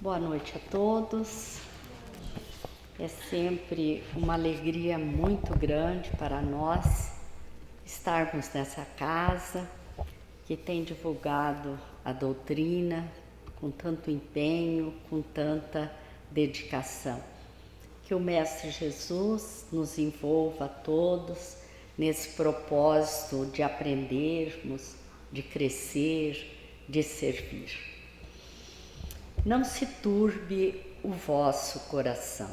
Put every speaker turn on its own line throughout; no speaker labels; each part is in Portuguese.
Boa noite a todos. É sempre uma alegria muito grande para nós estarmos nessa casa que tem divulgado a doutrina com tanto empenho, com tanta dedicação. Que o Mestre Jesus nos envolva a todos nesse propósito de aprendermos, de crescer, de servir. Não se turbe o vosso coração.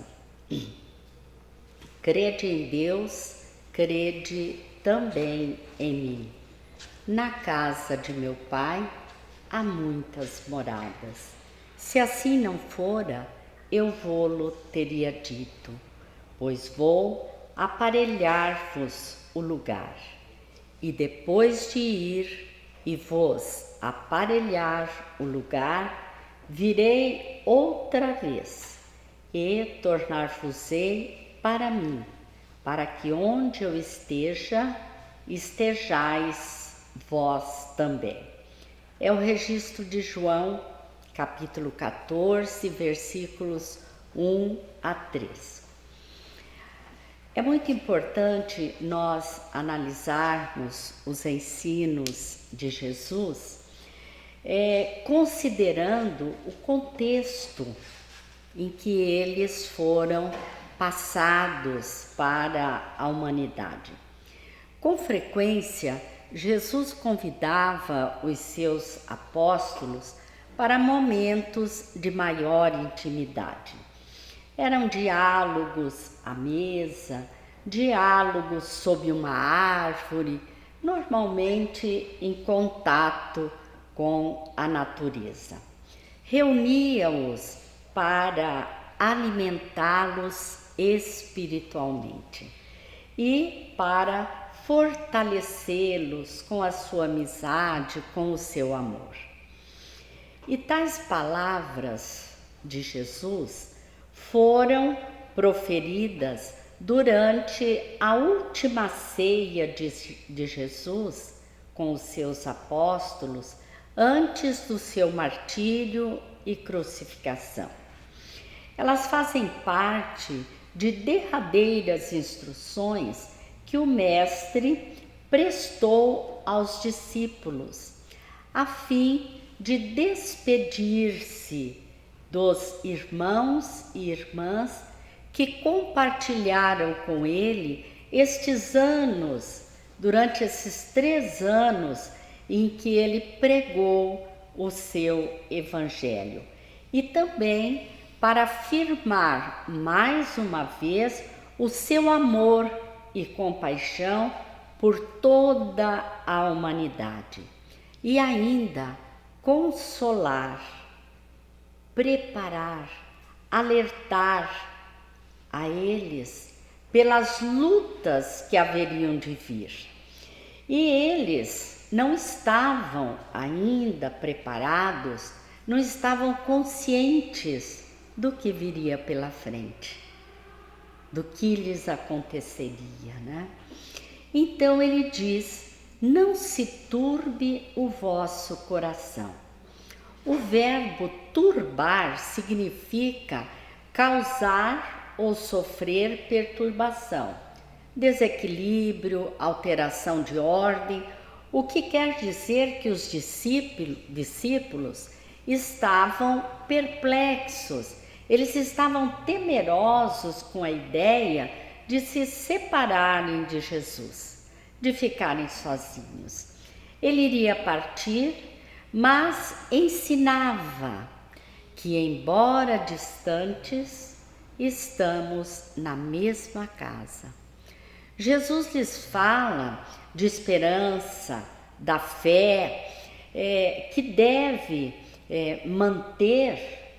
Crede em Deus, crede também em mim. Na casa de meu Pai há muitas moradas. Se assim não fora, eu vô-lo teria dito, pois vou aparelhar-vos o lugar. E depois de ir e vos aparelhar o lugar, virei outra vez e tornar-vos-ei para mim, para que onde eu esteja, estejais vós também. É o registro de João, capítulo 14, versículos 1 a 3. É muito importante nós analisarmos os ensinos de Jesus, considerando o contexto em que eles foram passados para a humanidade. Com frequência, Jesus convidava os seus apóstolos para momentos de maior intimidade. Eram diálogos à mesa, diálogos sob uma árvore, normalmente em contato com a natureza. Reunia-os para alimentá-los espiritualmente e para fortalecê-los com a sua amizade, com o seu amor. E tais palavras de Jesus foram proferidas durante a última ceia de Jesus com os seus apóstolos, antes do seu martírio e crucificação. Elas fazem parte de derradeiras instruções que o Mestre prestou aos discípulos, a fim de despedir-se dos irmãos e irmãs que compartilharam com ele estes anos, durante esses 3 anos em que ele pregou o seu evangelho, e também para afirmar mais uma vez o seu amor e compaixão por toda a humanidade, e ainda consolar, preparar, alertar a eles pelas lutas que haveriam de vir. E eles não estavam ainda preparados, não estavam conscientes do que viria pela frente, do que lhes aconteceria, né? Então ele diz: não se turbe o vosso coração. O verbo turbar significa causar ou sofrer perturbação, desequilíbrio, alteração de ordem, o que quer dizer que os discípulos estavam perplexos, eles estavam temerosos com a ideia de se separarem de Jesus, de ficarem sozinhos. Ele iria partir, mas ensinava que, embora distantes, estamos na mesma casa. Jesus lhes fala de esperança, da fé, que deve manter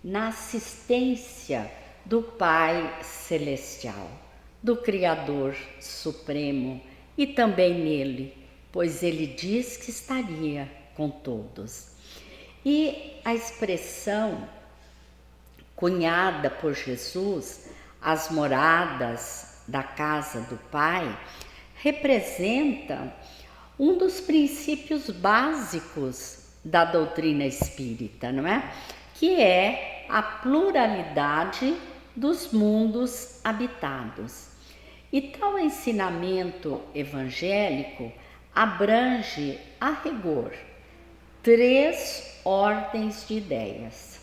na assistência do Pai Celestial, do Criador Supremo, e também nele, pois ele diz que estaria com todos. E a expressão cunhada por Jesus, as moradas da casa do Pai, representa um dos princípios básicos da doutrina espírita, não é? Que é a pluralidade dos mundos habitados. E tal ensinamento evangélico abrange, a rigor, 3 ordens de ideias.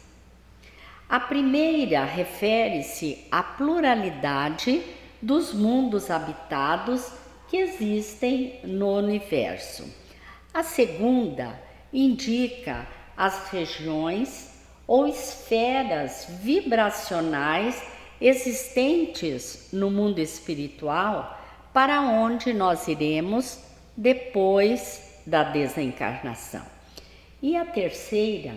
A primeira refere-se à pluralidade dos mundos habitados que existem no universo. A segunda indica as regiões ou esferas vibracionais existentes no mundo espiritual para onde nós iremos depois da desencarnação. E a terceira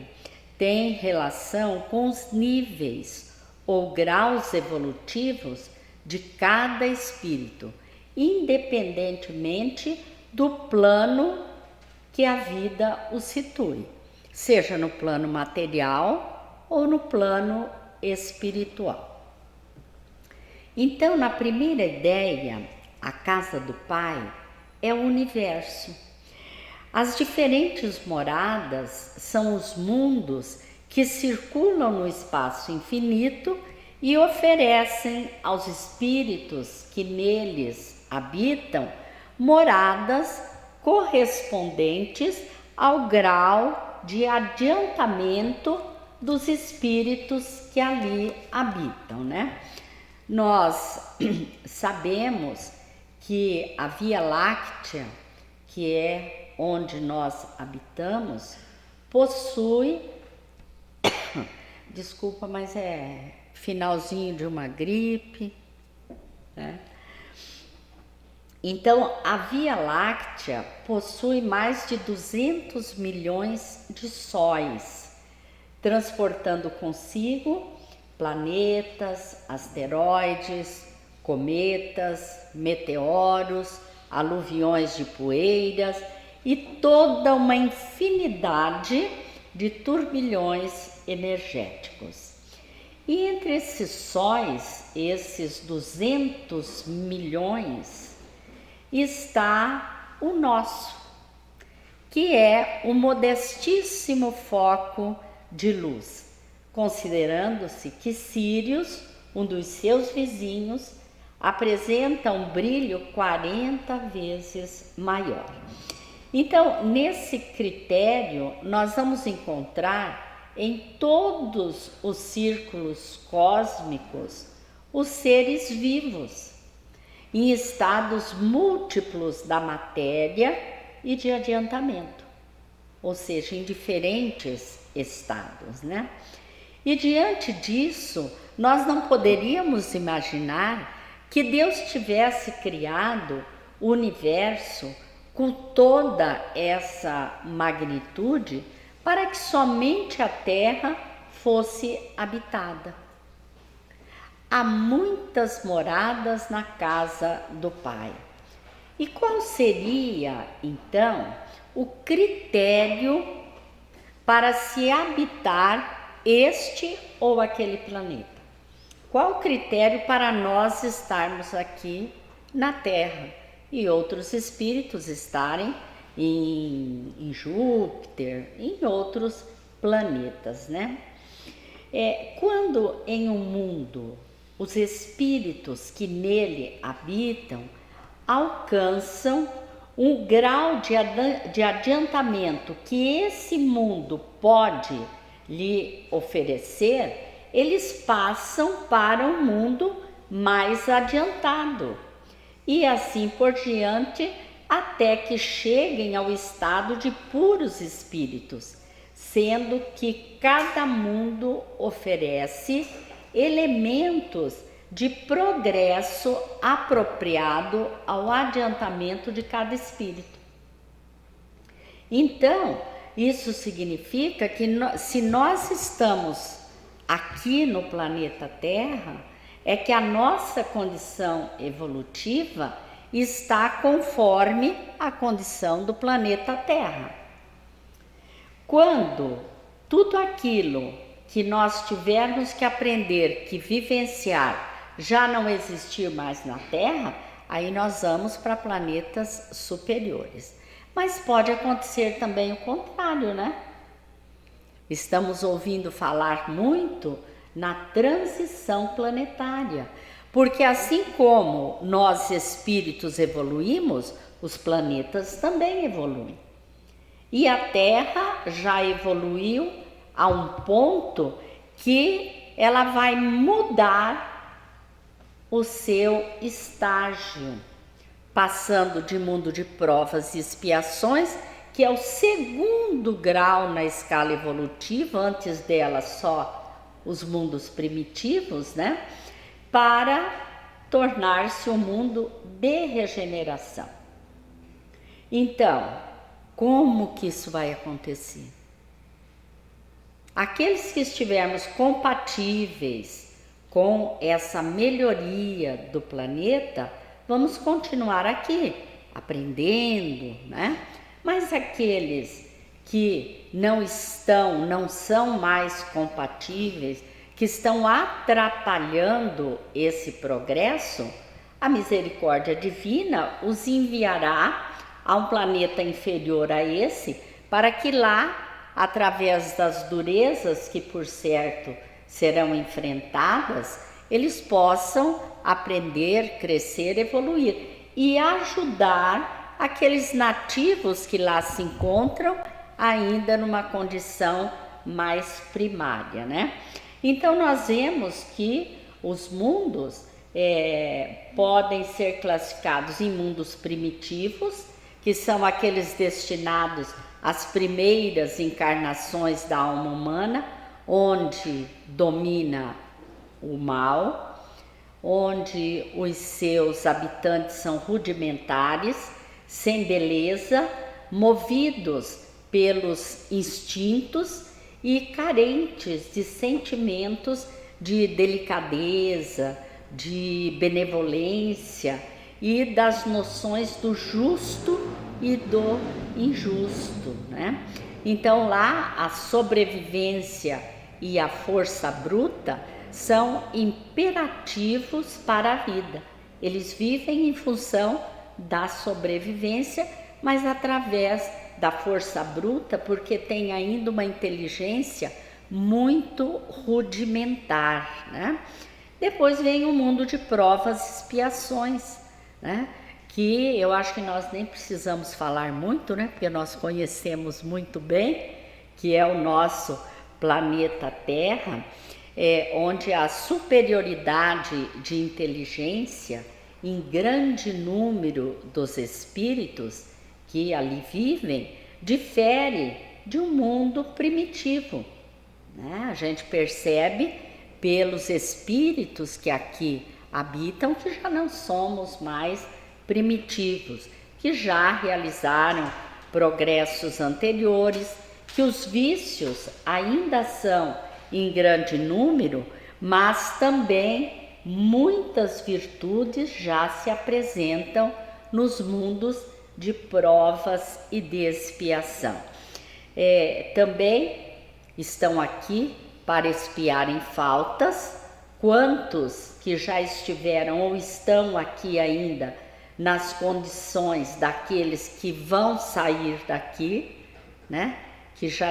tem relação com os níveis ou graus evolutivos de cada espírito, independentemente do plano que a vida o situe, seja no plano material ou no plano espiritual. Então, na primeira ideia, a casa do Pai é o universo. As diferentes moradas são os mundos que circulam no espaço infinito e oferecem aos espíritos que neles habitam moradas correspondentes ao grau de adiantamento dos espíritos que ali habitam, né? Nós sabemos que a Via Láctea, que é onde nós habitamos, possui, desculpa, mas é finalzinho de uma gripe, né? Então, a Via Láctea possui mais de 200 milhões de sóis, transportando consigo planetas, asteroides, cometas, meteoros, aluviões de poeiras e toda uma infinidade de turbilhões energéticos. E entre esses sóis, esses 200 milhões, está o nosso, que é o modestíssimo foco de luz, considerando-se que Sírius, um dos seus vizinhos, apresenta um brilho 40 vezes maior. Então, nesse critério, nós vamos encontrar em todos os círculos cósmicos os seres vivos, em estados múltiplos da matéria e de adiantamento, ou seja, em diferentes estados, né? E diante disso, nós não poderíamos imaginar que Deus tivesse criado o universo com toda essa magnitude para que somente a Terra fosse habitada. Há muitas moradas na casa do Pai. E qual seria, então, o critério para se habitar este ou aquele planeta? Qual o critério para nós estarmos aqui na Terra e outros espíritos estarem em Júpiter, em outros planetas, né? Quando em um mundo os espíritos que nele habitam alcançam um grau de adiantamento que esse mundo pode lhe oferecer, eles passam para um mundo mais adiantado e assim por diante até que cheguem ao estado de puros espíritos, sendo que cada mundo oferece elementos de progresso apropriado ao adiantamento de cada espírito. Então, isso significa que se nós estamos aqui no planeta Terra, é que a nossa condição evolutiva está conforme a condição do planeta Terra. Quando tudo aquilo que nós tivermos que aprender, que vivenciar, já não existir mais na Terra, aí nós vamos para planetas superiores. Mas pode acontecer também o contrário, né? Estamos ouvindo falar muito na transição planetária, porque assim como nós espíritos evoluímos, os planetas também evoluem. E a Terra já evoluiu a um ponto que ela vai mudar o seu estágio, passando de mundo de provas e expiações, que é o segundo grau na escala evolutiva, antes dela só os mundos primitivos, né? Para tornar-se um mundo de regeneração. Então, como que isso vai acontecer? Aqueles que estivermos compatíveis com essa melhoria do planeta, vamos continuar aqui, aprendendo, né? Mas aqueles que não são mais compatíveis, que estão atrapalhando esse progresso, a misericórdia divina os enviará a um planeta inferior a esse, para que lá, através das durezas que por certo serão enfrentadas, eles possam aprender, crescer, evoluir e ajudar aqueles nativos que lá se encontram ainda numa condição mais primária, né? Então nós vemos que os mundos podem ser classificados em mundos primitivos, que são aqueles destinados às primeiras encarnações da alma humana, onde domina o mal, onde os seus habitantes são rudimentares, sem beleza, movidos pelos instintos e carentes de sentimentos de delicadeza, de benevolência e das noções do justo e do injusto, né? Então lá a sobrevivência e a força bruta são imperativos para a vida. Eles vivem em função da sobrevivência, mas através da força bruta, porque tem ainda uma inteligência muito rudimentar, né? Depois vem o mundo de provas e expiações, né? Que eu acho que nós nem precisamos falar muito, né? Porque nós conhecemos muito bem, que é o nosso planeta Terra, onde a superioridade de inteligência em grande número dos espíritos que ali vivem difere de um mundo primitivo, né? A gente percebe pelos espíritos que aqui habitam que já não somos mais primitivos, que já realizaram progressos anteriores, que os vícios ainda são em grande número, mas também muitas virtudes já se apresentam nos mundos de provas e de expiação. Também estão aqui para expiarem faltas, quantos que já estiveram ou estão aqui ainda nas condições daqueles que vão sair daqui, né? Que já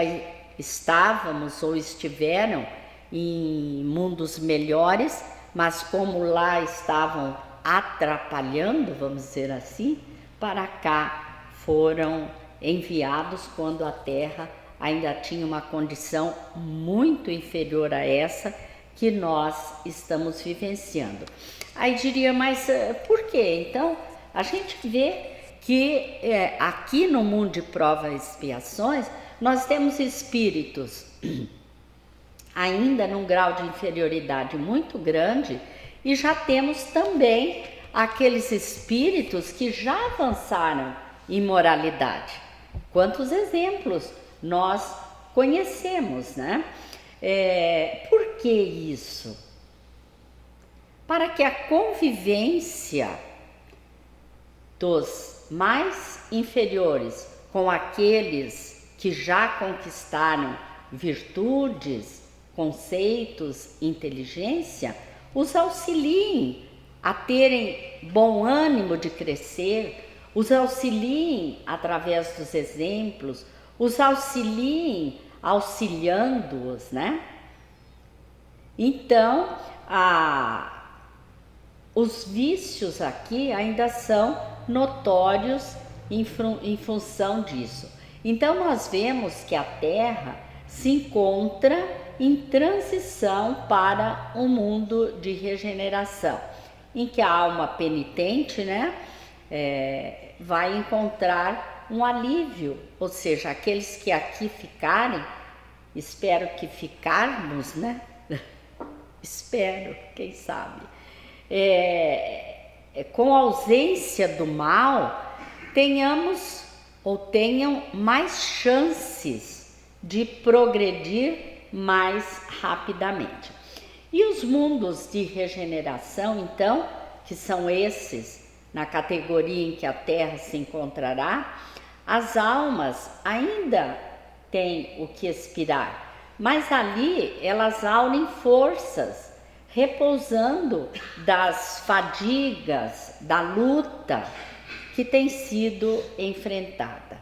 estávamos ou estiveram em mundos melhores, mas como lá estavam atrapalhando, vamos dizer assim, para cá foram enviados quando a Terra ainda tinha uma condição muito inferior a essa que nós estamos vivenciando. Aí diria, mas por quê? Então, a gente vê que aqui no mundo de provas e expiações, nós temos espíritos ainda num grau de inferioridade muito grande e já temos também aqueles espíritos que já avançaram em moralidade. Quantos exemplos nós conhecemos, né? Por que isso? Para que a convivência dos mais inferiores com aqueles que já conquistaram virtudes, conceitos, inteligência, os auxiliem a terem bom ânimo de crescer, os auxiliem através dos exemplos, os auxiliem auxiliando-os, né? Então, os vícios aqui ainda são notórios em função disso. Então, nós vemos que a Terra se encontra em transição para um mundo de regeneração, em que a alma penitente, né, vai encontrar um alívio, ou seja, aqueles que aqui ficarem, espero que ficarmos, né? Espero, quem sabe. Com a ausência do mal, tenhamos ou tenham mais chances de progredir mais rapidamente. E os mundos de regeneração, então, que são esses, na categoria em que a Terra se encontrará, as almas ainda têm o que expirar, mas ali elas aunem forças, repousando das fadigas, da luta que tem sido enfrentada.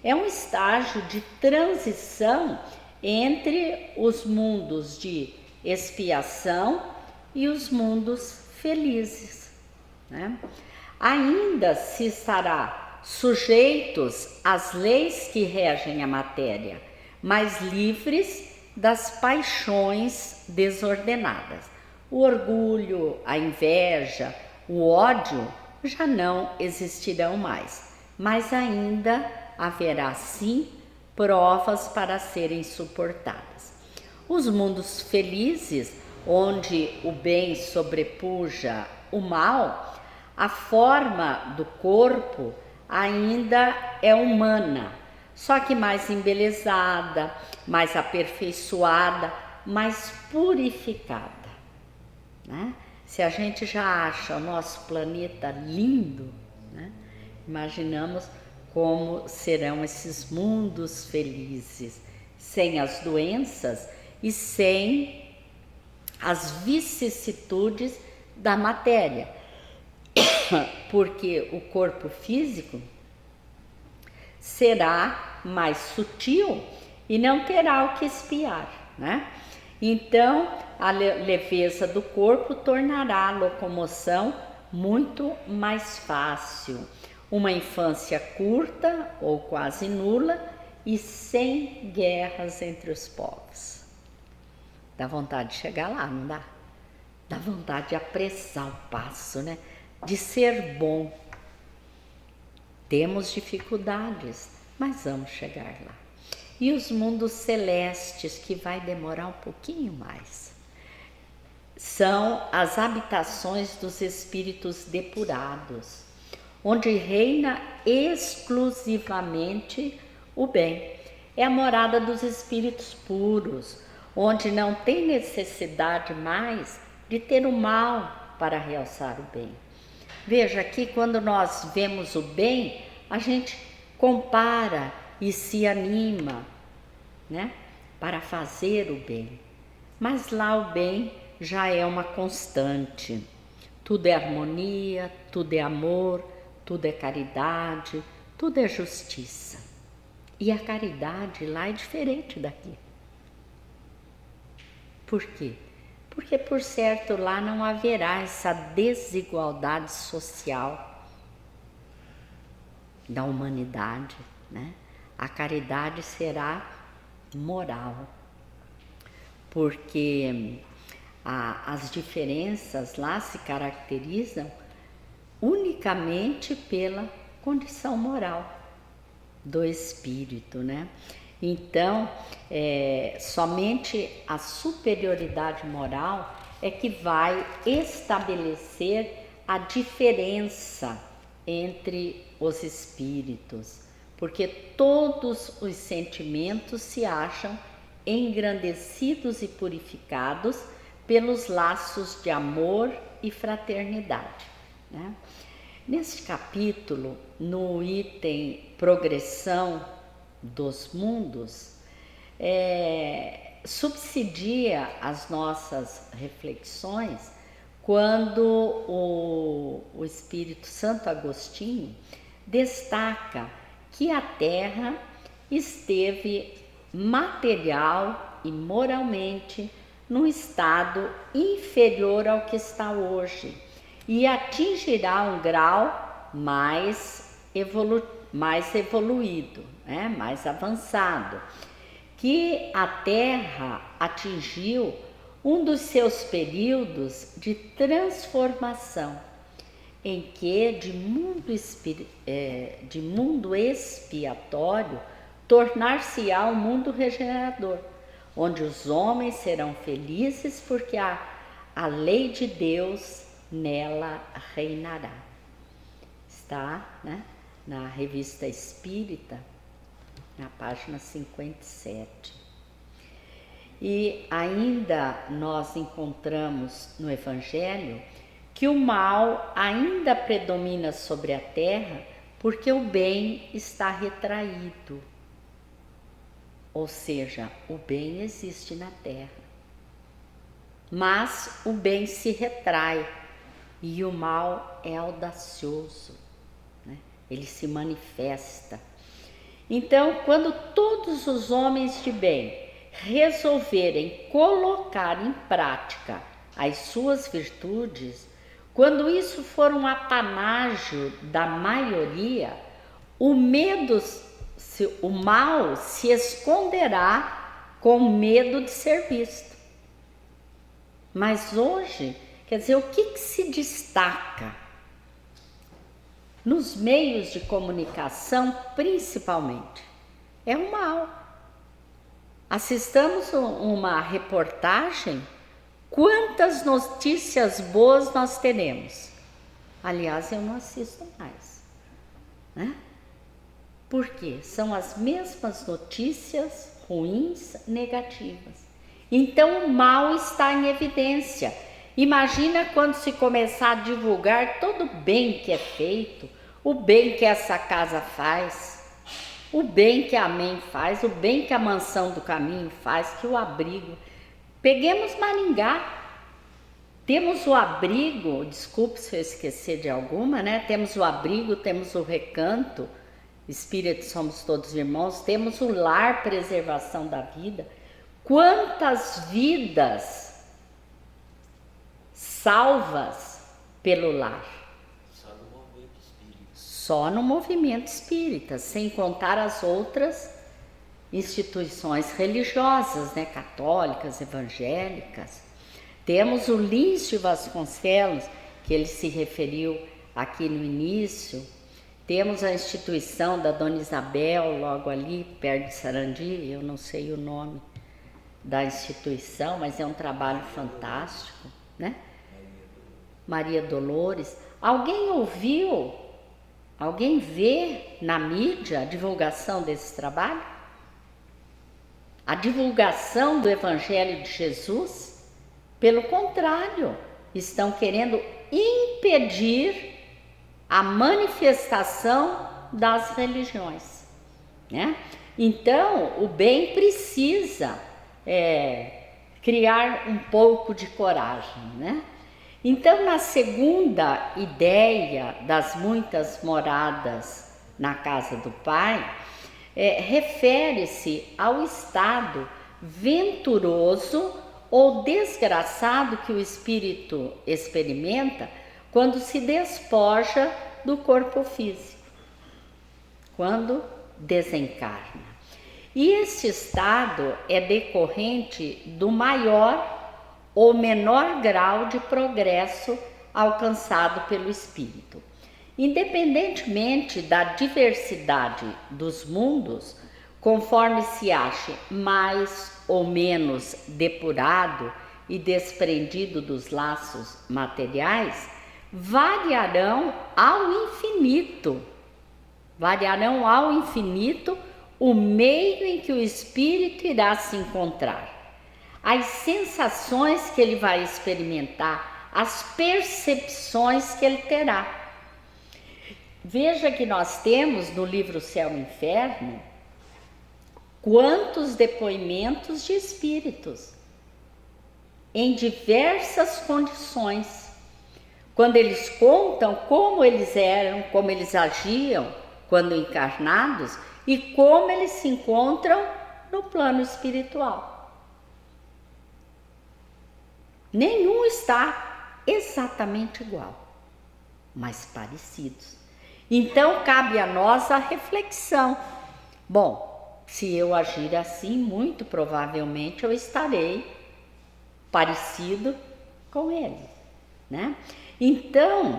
É um estágio de transição entre os mundos de expiação e os mundos felizes, né? Ainda se estará sujeitos às leis que regem a matéria, mas livres das paixões desordenadas. O orgulho, a inveja, o ódio já não existirão mais, mas ainda haverá sim provas para serem suportadas. Os mundos felizes, onde o bem sobrepuja o mal, a forma do corpo ainda é humana, só que mais embelezada, mais aperfeiçoada, mais purificada, né? Se a gente já acha o nosso planeta lindo, né? Imaginamos como serão esses mundos felizes, sem as doenças e sem as vicissitudes da matéria, porque o corpo físico será mais sutil e não terá o que espiar, né? Então, a leveza do corpo tornará a locomoção muito mais fácil. Uma infância curta ou quase nula e sem guerras entre os povos. Dá vontade de chegar lá, não dá? Dá vontade de apressar o passo, né? De ser bom. Temos dificuldades, mas vamos chegar lá. E os mundos celestes, que vai demorar um pouquinho mais, são as habitações dos espíritos depurados, onde reina exclusivamente o bem. É a morada dos espíritos puros, onde não tem necessidade mais de ter o mal para realçar o bem. Veja, aqui quando nós vemos o bem, a gente compara e se anima, né, para fazer o bem. Mas lá o bem já é uma constante. Tudo é harmonia, tudo é amor, tudo é caridade, tudo é justiça. E a caridade lá é diferente daqui. Por quê? Porque, por certo, lá não haverá essa desigualdade social da humanidade, né? A caridade será moral, porque as diferenças lá se caracterizam unicamente pela condição moral do espírito, né? Então, somente a superioridade moral é que vai estabelecer a diferença entre os espíritos, porque todos os sentimentos se acham engrandecidos e purificados pelos laços de amor e fraternidade, né? Neste capítulo, no item Progressão dos Mundos, subsidia as nossas reflexões quando o Espírito Santo Agostinho destaca que a Terra esteve material e moralmente num estado inferior ao que está hoje e atingirá um grau mais evoluído, né? Mais avançado, que a Terra atingiu um dos seus períodos de transformação, em que de mundo expiatório tornar-se-á um mundo regenerador, onde os homens serão felizes porque a lei de Deus nela reinará. Está, né, na Revista Espírita, na página 57. E ainda nós encontramos no Evangelho que o mal ainda predomina sobre a terra porque o bem está retraído. Ou seja, o bem existe na terra, mas o bem se retrai e o mal é audacioso, né? Ele se manifesta. Então, quando todos os homens de bem resolverem colocar em prática as suas virtudes, quando isso for um apanágio da maioria, o mal se esconderá com medo de ser visto. Mas hoje, quer dizer, o que se destaca? Nos meios de comunicação, principalmente, é o mal. Assistamos uma reportagem, quantas notícias boas nós teremos. Aliás, eu não assisto mais, né? Por quê? São as mesmas notícias ruins, negativas. Então o mal está em evidência. Imagina quando se começar a divulgar todo o bem que é feito, o bem que essa casa faz, o bem que a AMEM faz, o bem que a Mansão do Caminho faz, que o abrigo. Peguemos Maringá, temos o abrigo, desculpe se eu esquecer de alguma, né? Temos o abrigo, temos o recanto, Espírito Somos Todos Irmãos, temos o lar Preservação da Vida. Quantas vidas salvas pelo lar? Só no movimento espírita, sem contar as outras instituições religiosas, né? Católicas, evangélicas. Temos o Lício Vasconcelos, que ele se referiu aqui no início. Temos a instituição da Dona Isabel, logo ali, perto de Sarandi, eu não sei o nome da instituição, mas é um trabalho fantástico, né? Maria Dolores. Alguém ouviu? Alguém vê na mídia a divulgação desse trabalho? A divulgação do Evangelho de Jesus? Pelo contrário, estão querendo impedir a manifestação das religiões, né? Então, o bem precisa criar um pouco de coragem, né? Então, na segunda ideia das muitas moradas na casa do Pai, refere-se ao estado venturoso ou desgraçado que o espírito experimenta quando se despoja do corpo físico, quando desencarna. E esse estado é decorrente do maior ou menor grau de progresso alcançado pelo espírito. Independentemente da diversidade dos mundos, conforme se ache mais ou menos depurado e desprendido dos laços materiais, variarão ao infinito o meio em que o espírito irá se encontrar, as sensações que ele vai experimentar, as percepções que ele terá. Veja que nós temos no livro Céu e Inferno quantos depoimentos de espíritos em diversas condições, quando eles contam como eles eram, como eles agiam quando encarnados e como eles se encontram no plano espiritual. Nenhum está exatamente igual, mas parecidos. Então cabe a nós a reflexão. Bom, se eu agir assim, muito provavelmente eu estarei parecido com ele, né? Então,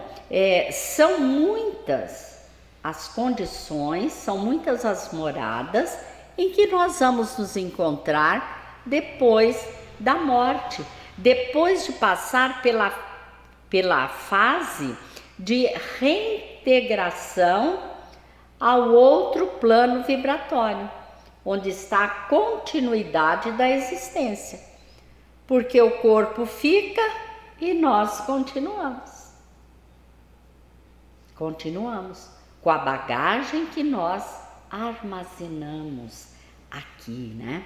são muitas as condições, são muitas as moradas em que nós vamos nos encontrar depois da morte, depois de passar pela fase de reintegração ao outro plano vibratório, onde está a continuidade da existência, porque o corpo fica e nós continuamos com a bagagem que nós armazenamos aqui, né?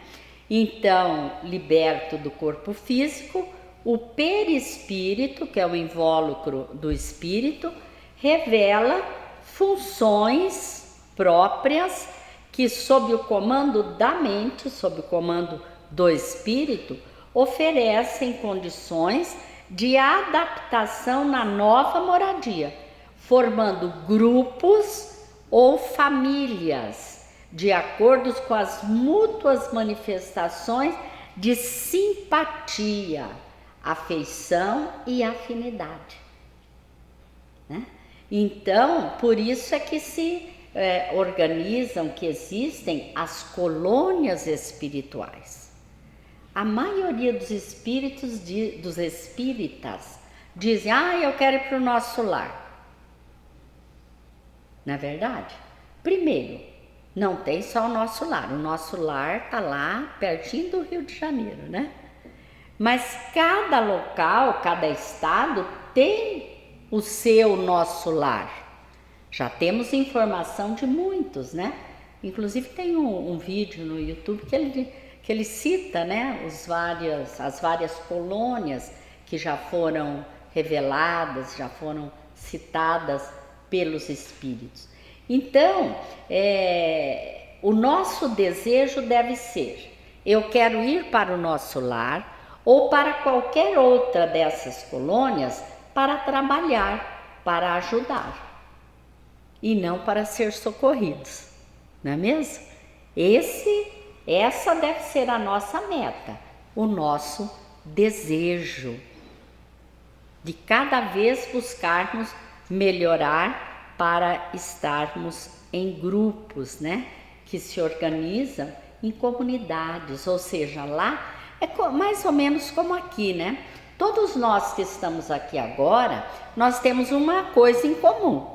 Então, liberto do corpo físico, o perispírito, que é o invólucro do espírito, revela funções próprias que, sob o comando da mente, sob o comando do espírito, oferecem condições de adaptação na nova moradia, formando grupos ou famílias, de acordo com as mútuas manifestações de simpatia, afeição e afinidade, né? Então, por isso é que se organizam, que existem as colônias espirituais. A maioria dos espíritos, dos espíritas, dizem, eu quero ir para o nosso lar. Não é verdade? Primeiro, não tem só o nosso lar está lá pertinho do Rio de Janeiro, né? Mas cada local, cada estado tem o seu nosso lar. Já temos informação de muitos, né? Inclusive tem um vídeo no YouTube que ele cita, né, as várias colônias que já foram reveladas, já foram citadas pelos espíritos. Então, o nosso desejo deve ser: eu quero ir para o nosso lar ou para qualquer outra dessas colônias para trabalhar, para ajudar, e não para ser socorridos, não é mesmo? Essa deve ser a nossa meta, o nosso desejo de cada vez buscarmos melhorar para estarmos em grupos, né, que se organizam em comunidades, ou seja, lá é mais ou menos como aqui, né? Todos nós que estamos aqui agora, nós temos uma coisa em comum.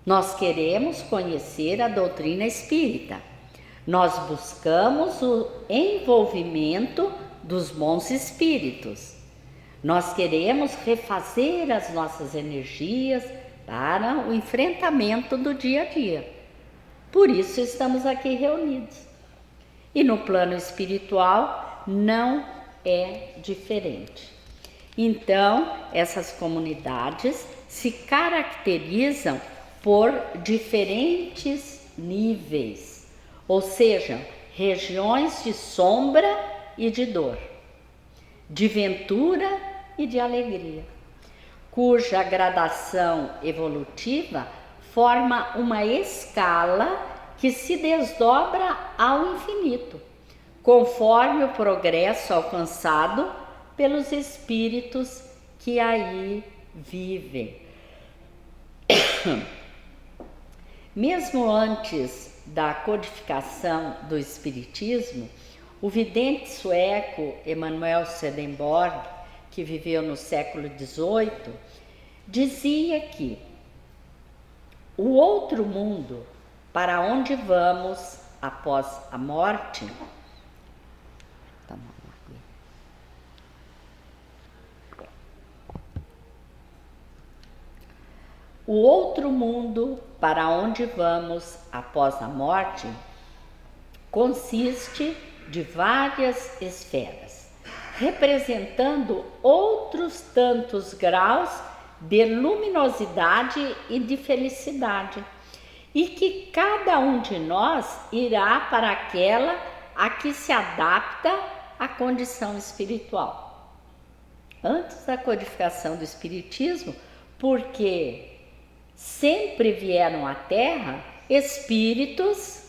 Nós queremos conhecer a doutrina espírita. Nós buscamos o envolvimento dos bons espíritos. Nós queremos refazer as nossas energias para o enfrentamento do dia a dia. Por isso estamos aqui reunidos. E no plano espiritual não é diferente. Então, essas comunidades se caracterizam por diferentes níveis, ou seja, regiões de sombra e de dor, de ventura e de alegria, cuja gradação evolutiva forma uma escala que se desdobra ao infinito, conforme o progresso alcançado pelos espíritos que aí vivem. Mesmo antes da codificação do espiritismo, o vidente sueco Emanuel Swedenborg, que viveu no século XVIII, dizia que o outro mundo para onde vamos após a morte o outro mundo para onde vamos após a morte consiste de várias esferas, representando outros tantos graus de luminosidade e de felicidade, e que cada um de nós irá para aquela a que se adapta à condição espiritual. Antes da codificação do Espiritismo, porque sempre vieram à Terra espíritos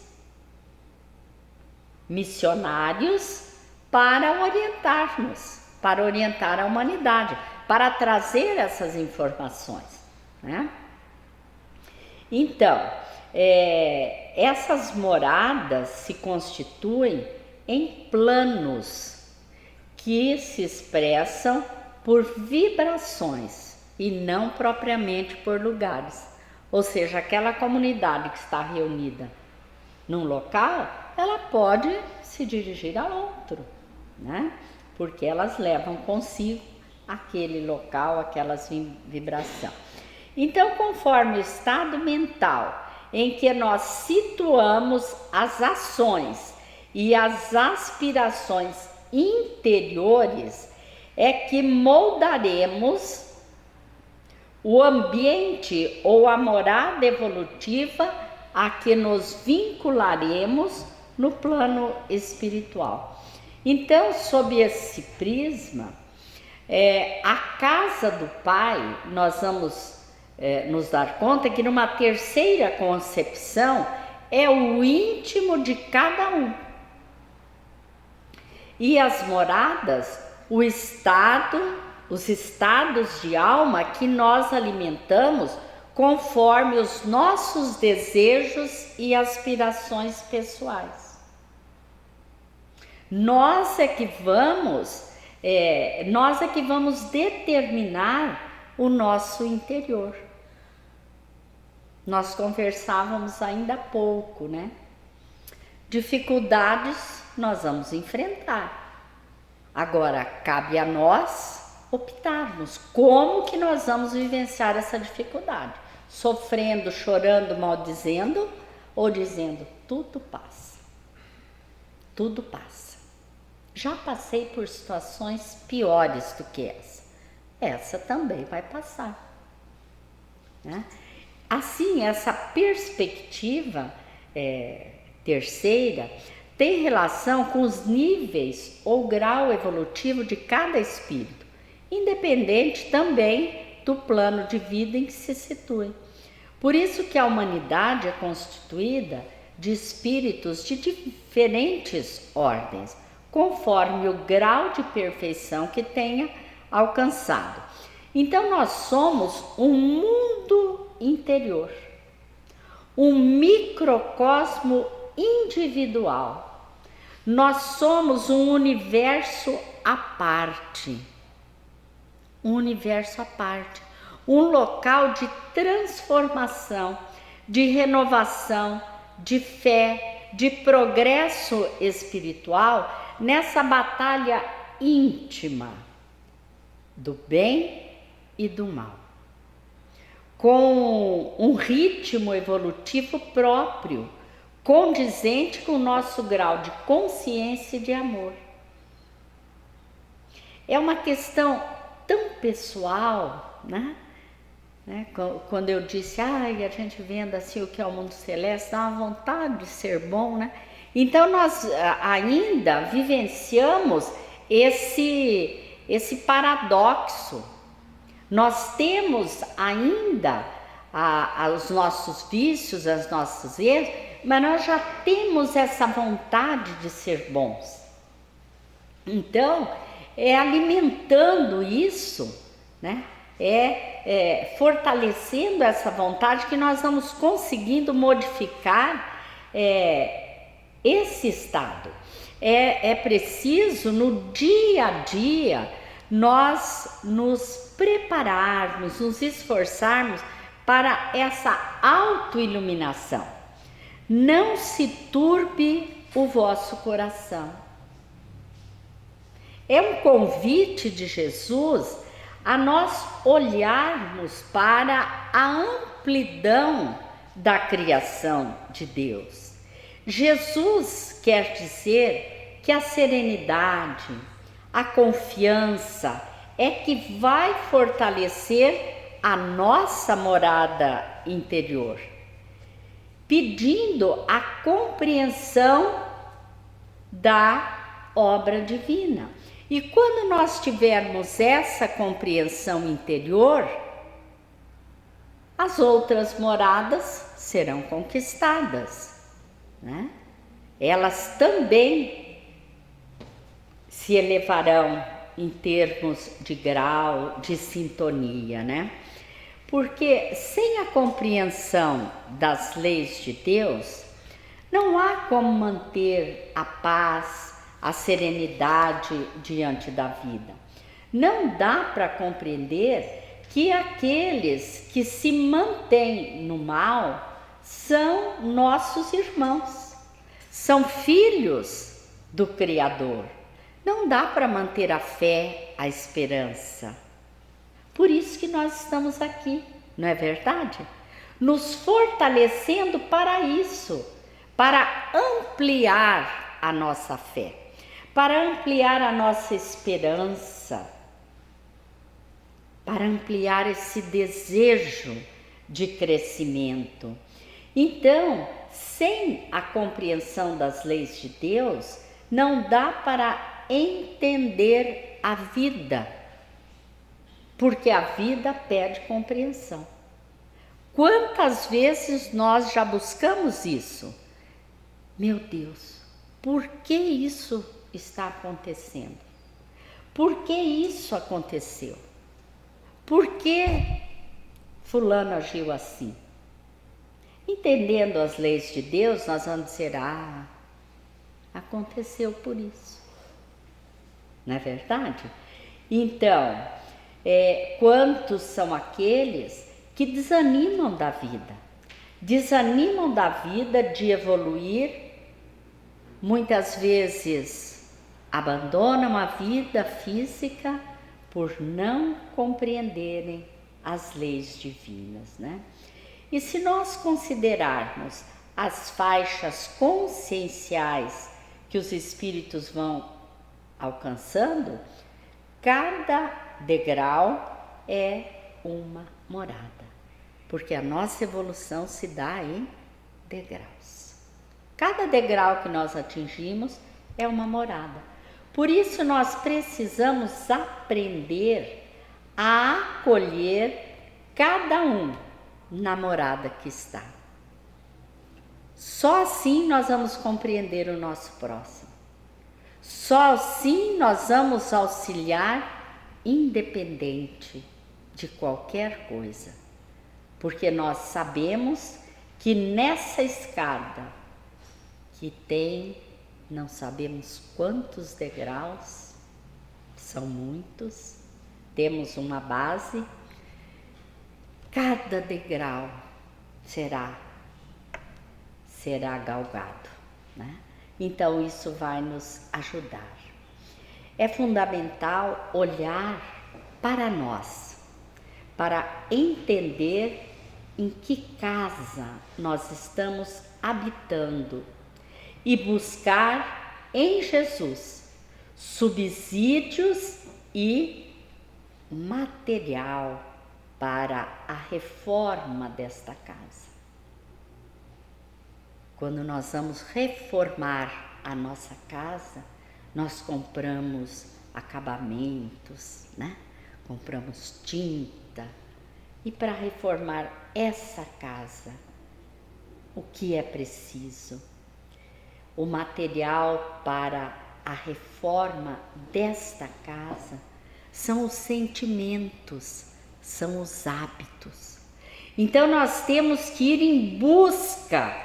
missionários para orientar-nos, para orientar a humanidade, para trazer essas informações, né? Então, essas moradas se constituem em planos que se expressam por vibrações e não propriamente por lugares. Ou seja, aquela comunidade que está reunida num local, ela pode se dirigir a outro, né? Porque elas levam consigo aquele local, aquelas vibrações. Então, conforme o estado mental em que nós situamos as ações e as aspirações interiores, é que moldaremos o ambiente ou a morada evolutiva a que nos vincularemos no plano espiritual. Então, sob esse prisma, a casa do Pai, nós vamos nos dar conta que numa terceira concepção é o íntimo de cada um. E as moradas, os estados de alma que nós alimentamos conforme os nossos desejos e aspirações pessoais. Nós é que vamos determinar o nosso interior. Nós conversávamos ainda há pouco, né? Dificuldades nós vamos enfrentar. Agora, cabe a nós optarmos como que nós vamos vivenciar essa dificuldade. Sofrendo, chorando, maldizendo ou dizendo, tudo passa. Tudo passa. Já passei por situações piores do que essa. Essa também vai passar, né? Assim, essa perspectiva terceira tem relação com os níveis ou grau evolutivo de cada espírito, independente também do plano de vida em que se situem. Por isso que a humanidade é constituída de espíritos de diferentes ordens, conforme o grau de perfeição que tenha alcançado. Então nós somos um mundo interior, um microcosmo individual. Nós somos um universo à parte, um local de transformação, de renovação, de fé, de progresso espiritual nessa batalha íntima do bem e do mal, com um ritmo evolutivo próprio, condizente com o nosso grau de consciência e de amor. É uma questão tão pessoal, né? Quando eu disse, a gente vendo assim o que é o mundo celeste, dá uma vontade de ser bom, né? Então nós ainda vivenciamos esse paradoxo. Nós temos ainda os nossos vícios, as nossas erros, mas nós já temos essa vontade de ser bons. Então, é alimentando isso, né? Fortalecendo essa vontade que nós vamos conseguindo modificar esse estado. É preciso no dia a dia nós nos prepararmos, nos esforçarmos para essa autoiluminação. Não se turbe o vosso coração. É um convite de Jesus a nós olharmos para a amplidão da criação de Deus. Jesus quer dizer que a serenidade, a confiança é que vai fortalecer a nossa morada interior. pedindo a compreensão da obra divina. E quando nós tivermos essa compreensão interior, as outras moradas serão conquistadas, né? Elas também se elevarão em termos de grau, de sintonia, né? Porque sem a compreensão das leis de Deus, não há como manter a paz, a serenidade diante da vida. Não dá para compreender que aqueles que se mantêm no mal são nossos irmãos, são filhos do Criador. Não dá para manter a fé, a esperança. Por isso que nós estamos aqui, não é verdade? Nos fortalecendo para isso, para ampliar a nossa fé, para ampliar a nossa esperança, para ampliar esse desejo de crescimento. Então, sem a compreensão das leis de Deus, não dá para entender a vida, porque a vida pede compreensão. Quantas vezes nós já buscamos isso? Meu Deus, por que isso está acontecendo? Por que isso aconteceu? Por que fulano agiu assim? Entendendo as leis de Deus, nós vamos dizer, aconteceu por isso. Não é verdade? Então, quantos são aqueles que desanimam da vida? Desanimam da vida de evoluir, muitas vezes abandonam a vida física por não compreenderem as leis divinas, né? E se nós considerarmos as faixas conscienciais que os espíritos vão alcançando, cada degrau é uma morada, porque a nossa evolução se dá em degraus. Cada degrau que nós atingimos é uma morada. Por isso nós precisamos aprender a acolher cada um na morada que está. Só assim nós vamos compreender o nosso próximo. Só assim nós vamos auxiliar independente de qualquer coisa. Porque nós sabemos que nessa escada que tem, não sabemos quantos degraus, são muitos, temos uma base, cada degrau será galgado, né? Então isso vai nos ajudar. É fundamental olhar para nós, para entender em que casa nós estamos habitando e buscar em Jesus subsídios e material para a reforma desta casa. Quando nós vamos reformar a nossa casa, nós compramos acabamentos, né? Compramos tinta. E para reformar essa casa, o que é preciso? O material para a reforma desta casa são os sentimentos, são os hábitos. Então nós temos que ir em busca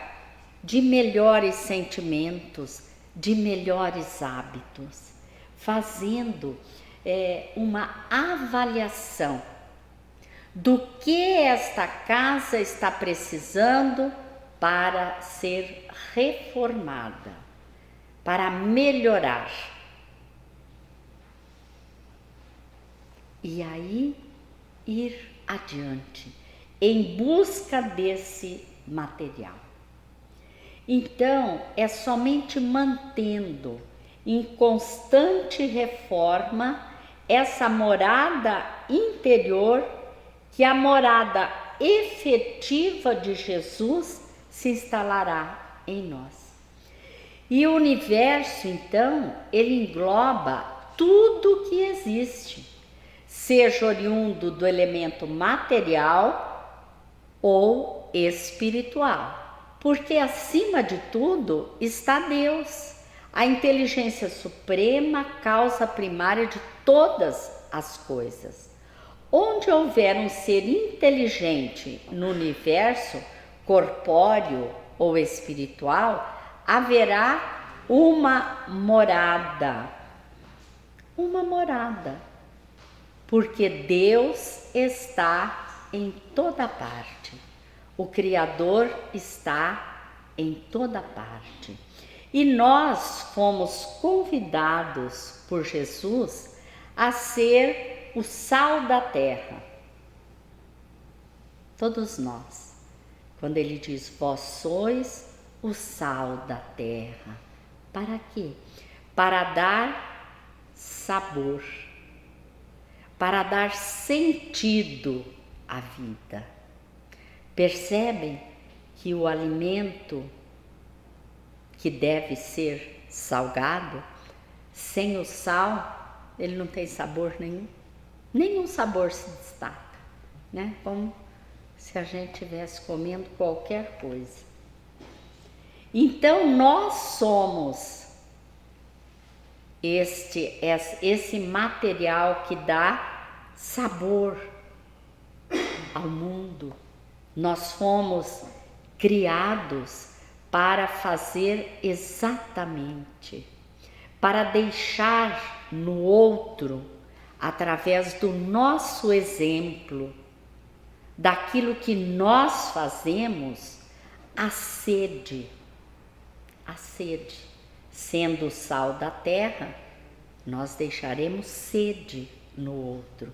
de melhores sentimentos, de melhores hábitos, fazendo uma avaliação do que esta casa está precisando para ser reformada, para melhorar. E aí ir adiante em busca desse material. Então, é somente mantendo em constante reforma essa morada interior que a morada efetiva de Jesus se instalará em nós. E o universo, então, ele engloba tudo que existe, seja oriundo do elemento material ou espiritual, porque acima de tudo está Deus, a inteligência suprema, causa primária de todas as coisas. Onde houver um ser inteligente no universo, corpóreo ou espiritual, haverá uma morada, porque Deus está em toda parte, o Criador está em toda parte. E nós fomos convidados por Jesus a ser o sal da terra. Todos nós. Quando ele diz, vós sois o sal da terra. Para quê? Para dar sabor, para dar sentido à vida. Percebem que o alimento que deve ser salgado, sem o sal, ele não tem sabor nenhum. Nenhum sabor se destaca, né? Como se a gente estivesse comendo qualquer coisa. Então, nós somos esse material que dá sabor ao mundo. Nós fomos criados para fazer exatamente, para deixar no outro, através do nosso exemplo, daquilo que nós fazemos, a sede. Sendo o sal da terra, nós deixaremos sede no outro.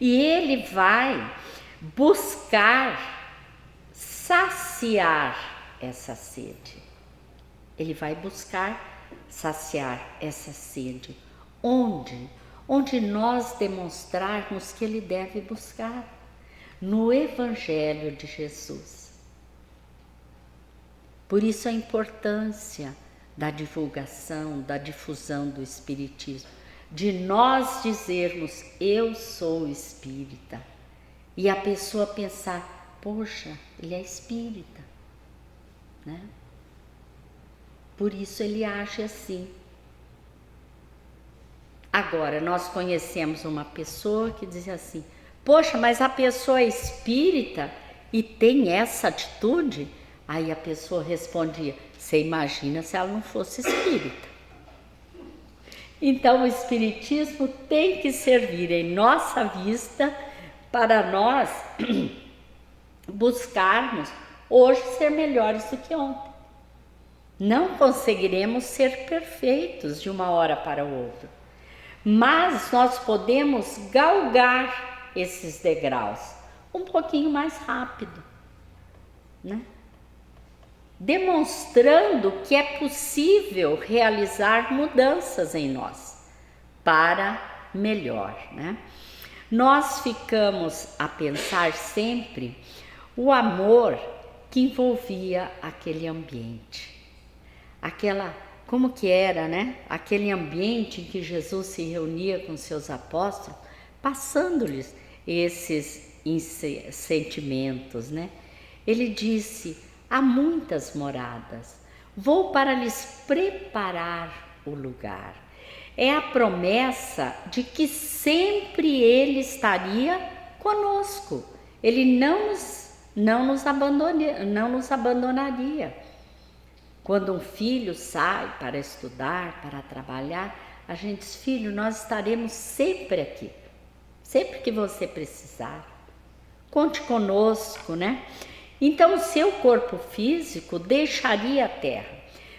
E ele vai buscar saciar essa sede. Ele vai buscar saciar essa sede. Onde? Onde nós demonstrarmos que ele deve buscar. No Evangelho de Jesus. Por isso a importância da divulgação, da difusão do Espiritismo, de nós dizermos, eu sou espírita, e a pessoa pensar, poxa, ele é espírita, né? Por isso ele age assim. Agora, nós conhecemos uma pessoa que diz assim, poxa, mas a pessoa é espírita e tem essa atitude? Aí a pessoa respondia, você imagina se ela não fosse espírita. Então o espiritismo tem que servir em nossa vista para nós buscarmos hoje ser melhores do que ontem. Não conseguiremos ser perfeitos de uma hora para outra, mas nós podemos galgar esses degraus um pouquinho mais rápido, né? Demonstrando que é possível realizar mudanças em nós para melhor, né? Nós ficamos a pensar sempre o amor que envolvia aquele ambiente, como que era, né? Aquele ambiente em que Jesus se reunia com seus apóstolos, passando-lhes esses sentimentos, né? Ele disse, há muitas moradas, vou para lhes preparar o lugar. É a promessa de que sempre Ele estaria conosco. Ele não nos abandonaria. Quando um filho sai para estudar, para trabalhar, a gente diz, filho, nós estaremos sempre aqui. Sempre que você precisar. Conte conosco, né? Então, o seu corpo físico deixaria a Terra,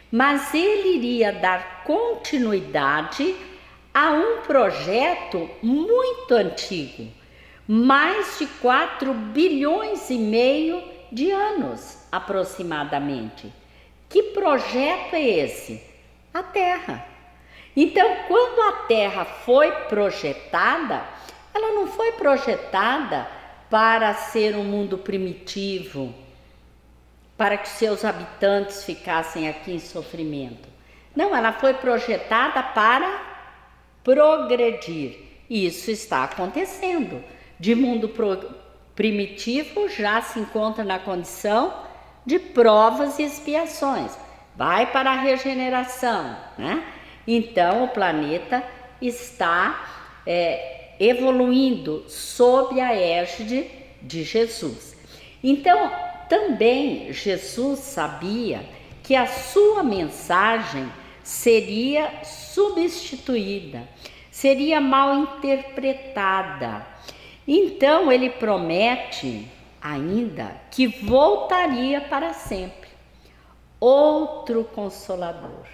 mas ele iria dar continuidade a um projeto muito antigo, mais de 4 bilhões e meio de anos, aproximadamente. Que projeto é esse? A Terra. Então, quando a Terra foi projetada, ela não foi projetada para ser um mundo primitivo, para que seus habitantes ficassem aqui em sofrimento. Não, ela foi projetada para progredir. E isso está acontecendo. De mundo primitivo já se encontra na condição de provas e expiações. Vai para a regeneração, né? Então o planeta está evoluindo sob a égide de Jesus. Então também Jesus sabia que a sua mensagem seria substituída, seria mal interpretada. Então ele promete ainda que voltaria para sempre. Outro Consolador.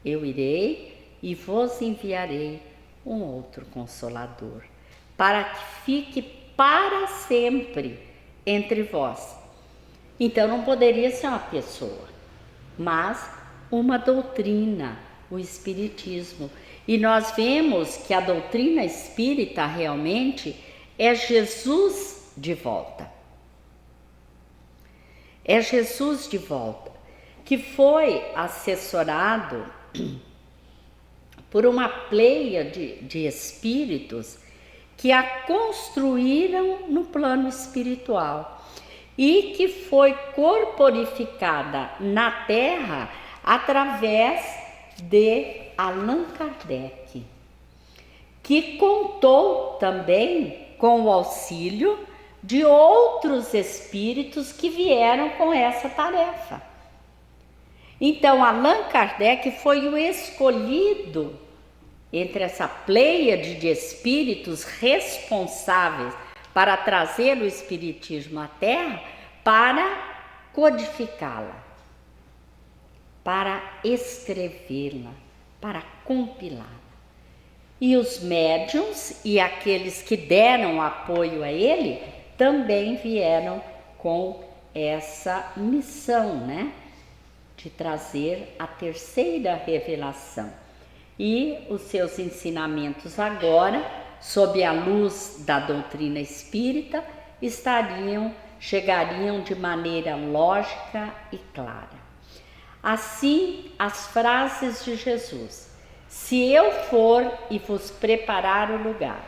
Eu irei e vos enviarei um outro Consolador, para que fique para sempre entre vós. Então não poderia ser uma pessoa, mas uma doutrina, o Espiritismo. E nós vemos que a doutrina espírita realmente é Jesus de volta. É Jesus de volta, que foi assessorado por uma pleia de espíritos que a construíram no plano espiritual e que foi corporificada na Terra através de Allan Kardec, que contou também com o auxílio de outros espíritos que vieram com essa tarefa. Então, Allan Kardec foi o escolhido entre essa pleiade de espíritos responsáveis para trazer o espiritismo à Terra, para codificá-la, para escrevê-la, para compilá-la. E os médiuns e aqueles que deram apoio a ele também vieram com essa missão, né? De trazer a terceira revelação. E os seus ensinamentos agora, sob a luz da doutrina espírita, chegariam de maneira lógica e clara. Assim, as frases de Jesus: se eu for e vos preparar o lugar,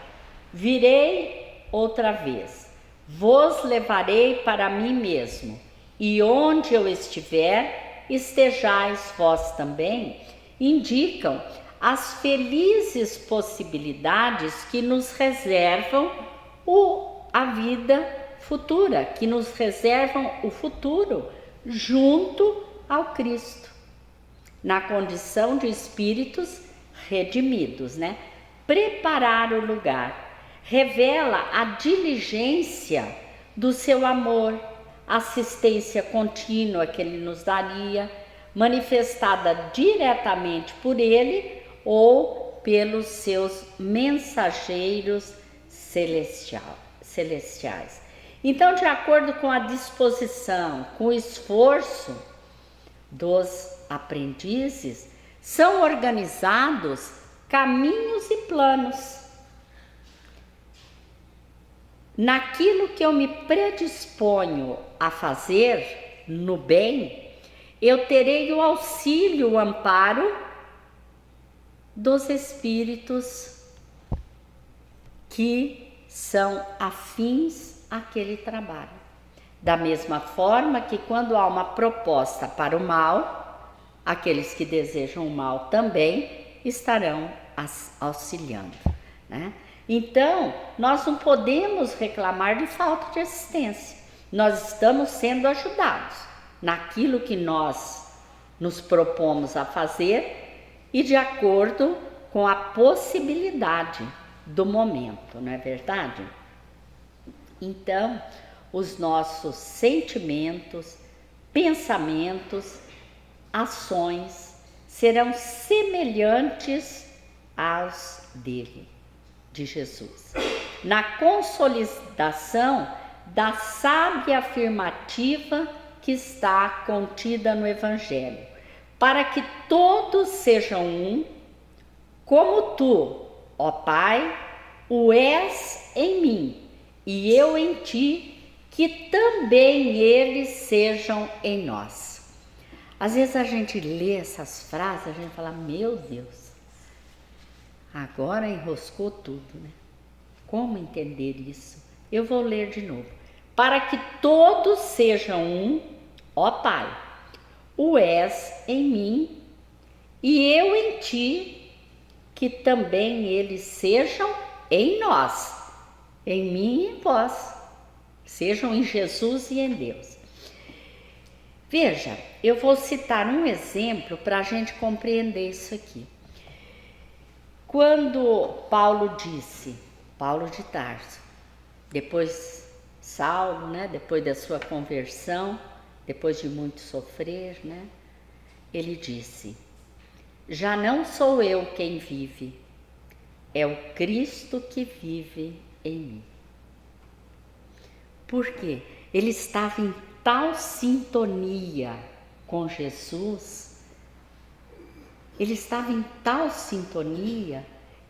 virei outra vez, vos levarei para mim mesmo, e onde eu estiver, estejais vós também, indicam as felizes possibilidades que nos reservam a vida futura, que nos reservam o futuro junto ao Cristo, na condição de espíritos redimidos, né? Preparar o lugar revela a diligência do seu amor, assistência contínua que ele nos daria, manifestada diretamente por ele ou pelos seus mensageiros celestiais. Então, de acordo com a disposição, com o esforço dos aprendizes, são organizados caminhos e planos. Naquilo que eu me predisponho a fazer no bem, eu terei o auxílio, o amparo dos espíritos que são afins àquele trabalho. Da mesma forma que quando há uma proposta para o mal, aqueles que desejam o mal também estarão auxiliando, né? Então, nós não podemos reclamar de falta de assistência. Nós estamos sendo ajudados naquilo que nós nos propomos a fazer e de acordo com a possibilidade do momento, não é verdade? Então, os nossos sentimentos, pensamentos, ações serão semelhantes aos dele, de Jesus, na consolidação da sábia afirmativa que está contida no Evangelho, para que todos sejam um, como tu, ó Pai, o és em mim e eu em ti, que também eles sejam em nós. Às vezes a gente lê essas frases, a gente fala, meu Deus, agora enroscou tudo, né? Como entender isso? Eu vou ler de novo. Para que todos sejam um, ó Pai, o és em mim e eu em ti, que também eles sejam em nós, em mim e em vós, sejam em Jesus e em Deus. Veja, eu vou citar um exemplo para a gente compreender isso aqui. Quando Paulo disse, Paulo de Tarso, depois Saulo, né, depois da sua conversão, depois de muito sofrer, né, ele disse, já não sou eu quem vive, é o Cristo que vive em mim. Por quê? Ele estava em tal sintonia com Jesus, ele estava em tal sintonia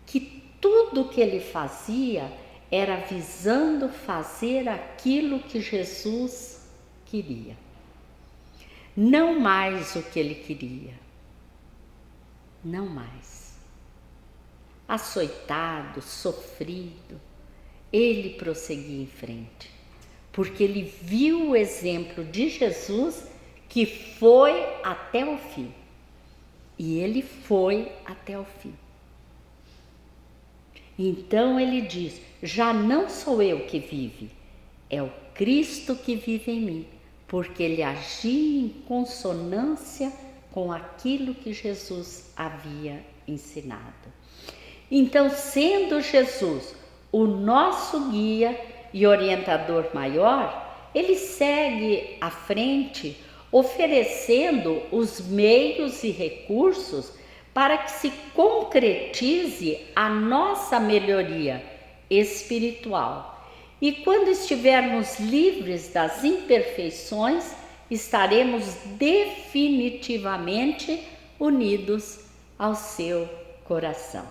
que tudo que ele fazia era visando fazer aquilo que Jesus queria. Não mais o que ele queria, não mais. Açoitado, sofrido, ele prosseguia em frente, porque ele viu o exemplo de Jesus que foi até o fim. E ele foi até o fim. Então ele diz, já não sou eu que vive, é o Cristo que vive em mim, porque ele agia em consonância com aquilo que Jesus havia ensinado. Então, sendo Jesus o nosso guia e orientador maior, ele segue à frente, oferecendo os meios e recursos para que se concretize a nossa melhoria espiritual. E quando estivermos livres das imperfeições, estaremos definitivamente unidos ao seu coração.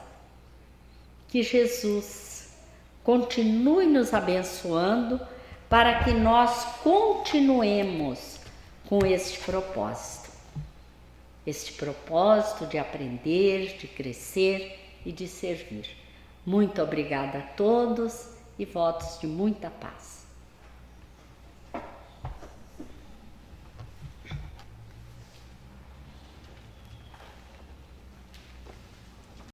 Que Jesus continue nos abençoando para que nós continuemos com este propósito de aprender, de crescer e de servir. Muito obrigada a todos e votos de muita paz.